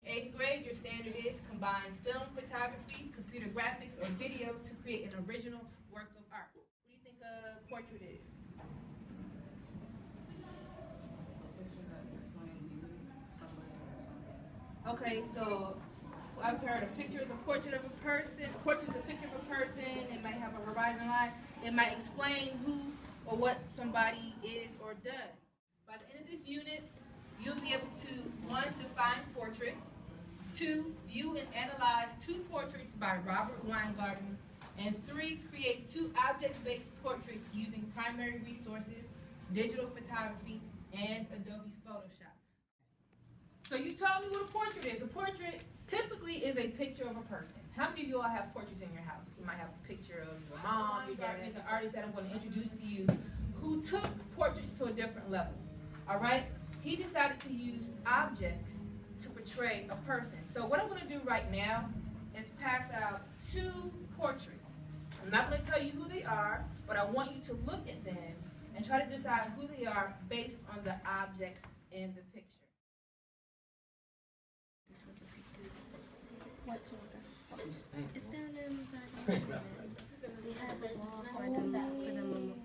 8th grade, your standard is combine film photography, computer graphics, or video to create an original work of art. What do you think a portrait is? Okay, so I've heard a picture is a portrait of a person. A portrait is a picture of a person. It might have a horizon line. It might explain who or what somebody is or does. By the end of this unit, you'll be able to, 1, define portrait, 2, view and analyze 2 portraits by Robert Weingarten, and 3, create 2 object-based portraits using primary resources, digital photography, and Adobe Photoshop. So you told me what a portrait is. A portrait typically is a picture of a person. How many of you all have portraits in your house? You might have a picture of your mom, your dad. There's an artist that I'm going to introduce to you who took portraits to a different level. All right? He decided to use objects to portray a person. So what I'm going to do right now is pass out 2 portraits. I'm not going to tell you who they are, but I want you to look at them and try to decide who they are based on the objects in the picture. What soldiers? It's down in the back. They have a wall for the memorial.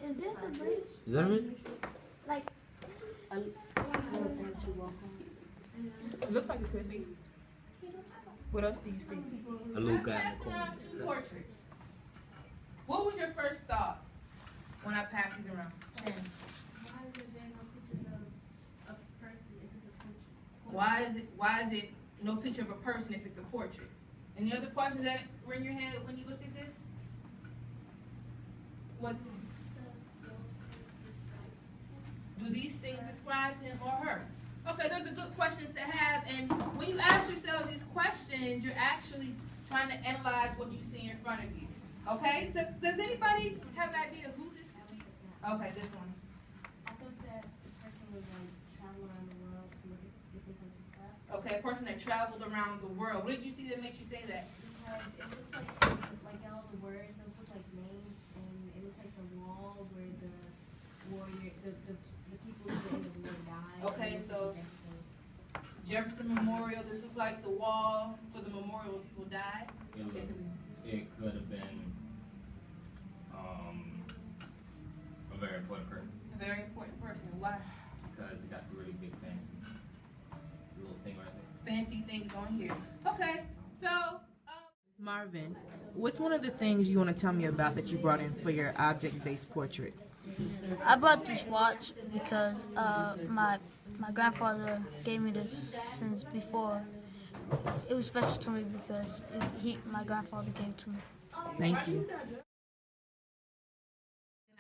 Is this a bridge? Is that right? Like, It looks like it could be. What else do you see? A little guy in Passed the corner. around 2 portraits. What was your first thought when I passed these around? Sharon. Why is it no picture of a person if it's a portrait? Any other questions that were in your head when you looked at this? What do these things describe him or her? Okay, those are good questions to have, and when you ask yourselves these questions, you're actually trying to analyze what you see in front of you. Okay? Does anybody have an idea who this could be? Okay, this one. I thought that person was like travel around the world to look at different types of stuff. Okay, a person that traveled around the world. What did you see that makes you say that? Because it looks like all the words, those look like names, and it looks like the wall where the warrior, the people who were in the war died. Okay, so Jefferson Memorial. This looks like the wall for the memorial where people died. It could have been a very important person. A very important person. Why? Because he got some really big fancy little thing right there. Fancy things on here. Okay, so Marvin, what's one of the things you want to tell me about that you brought in for your object-based portrait? I brought this watch because my grandfather gave me this since before. It was special to me because my grandfather gave it to me. Thank you.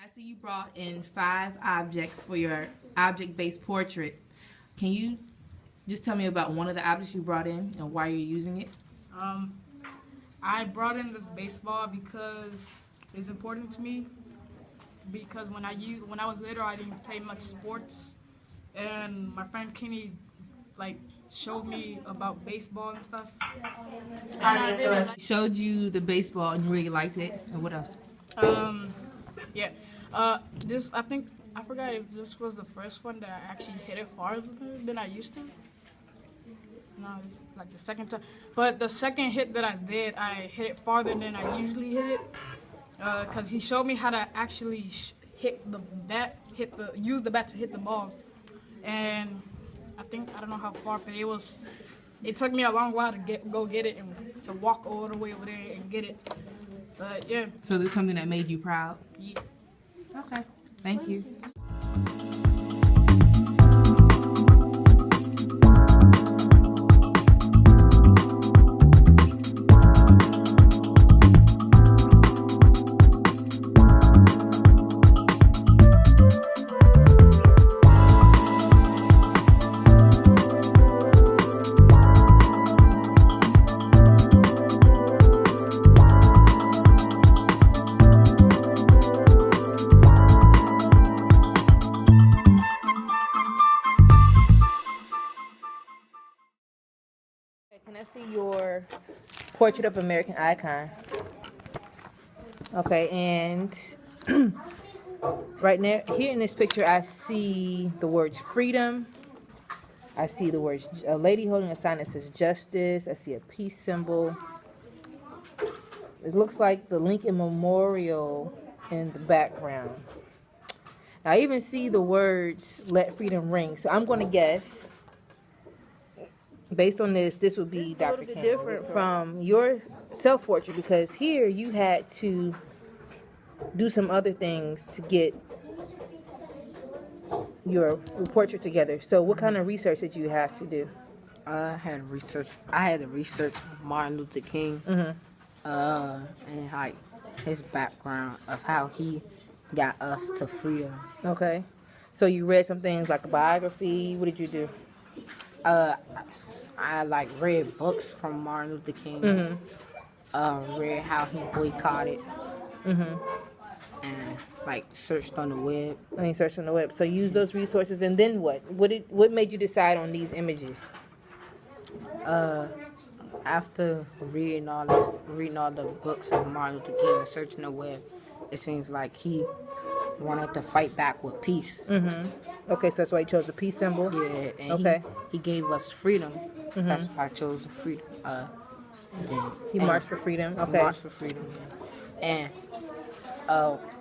I see you brought in 5 objects for your object-based portrait. Can you just tell me about one of the objects you brought in and why you're using it? I brought in this baseball because it's important to me. Because when I was little, I didn't play much sports, and my friend Kenny showed me about baseball and stuff. And I really Showed you the baseball and you really liked it. And what else? yeah. This I forgot if this was the first one that I actually hit it farther than I used to. No, it's like the second time. But the second hit that I did, I hit it farther than I usually hit it. Because he showed me how to actually hit the bat, use the bat to hit the ball. And I don't know how far, but it took me a long while to go get it and to walk all the way over there and get it. But yeah. So this is something that made you proud? Yeah. Okay, thank you. Can I see your portrait of American icon? Okay, and Right now, here in this picture, I see the words freedom. I see the words a lady holding a sign that says justice. I see a peace symbol. It looks like the Lincoln Memorial in the background. I even see the words "Let Freedom Ring." So I'm going to guess, based on this would be Dr. King. A little bit different from your self-portrait because here you had to do some other things to get your portrait together. So what kind of research did you have to do? I had to research Martin Luther King, and like his background of how he got us to freedom. Okay. So you read some things like a biography. What did you do? I like read books from Martin Luther King. Read how he boycotted. And like searched on the web. And you searched on the web. So you use those resources, and then what? What made you decide on these images? After reading all the books of Martin Luther King and searching the web, it seems like he wanted to fight back with peace. Okay, so that's why you chose the peace symbol. Yeah, and okay. He gave us freedom. That's why I chose the freedom. He marched for freedom. Okay. Marched for freedom. Yeah. And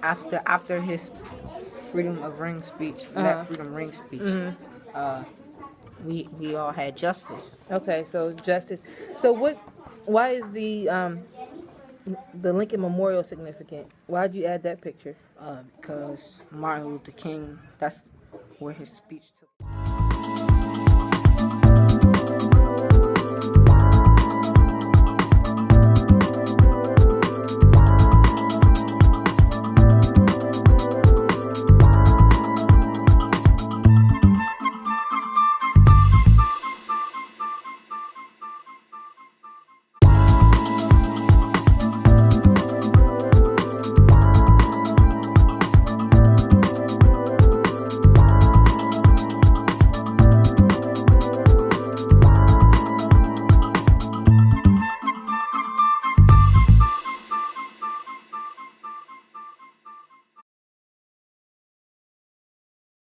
after his freedom of ring speech, that freedom ring speech, we all had justice. Okay, so justice. So why is the Lincoln Memorial significant? Why did you add that picture? Because Martin Luther King, that's where his speech took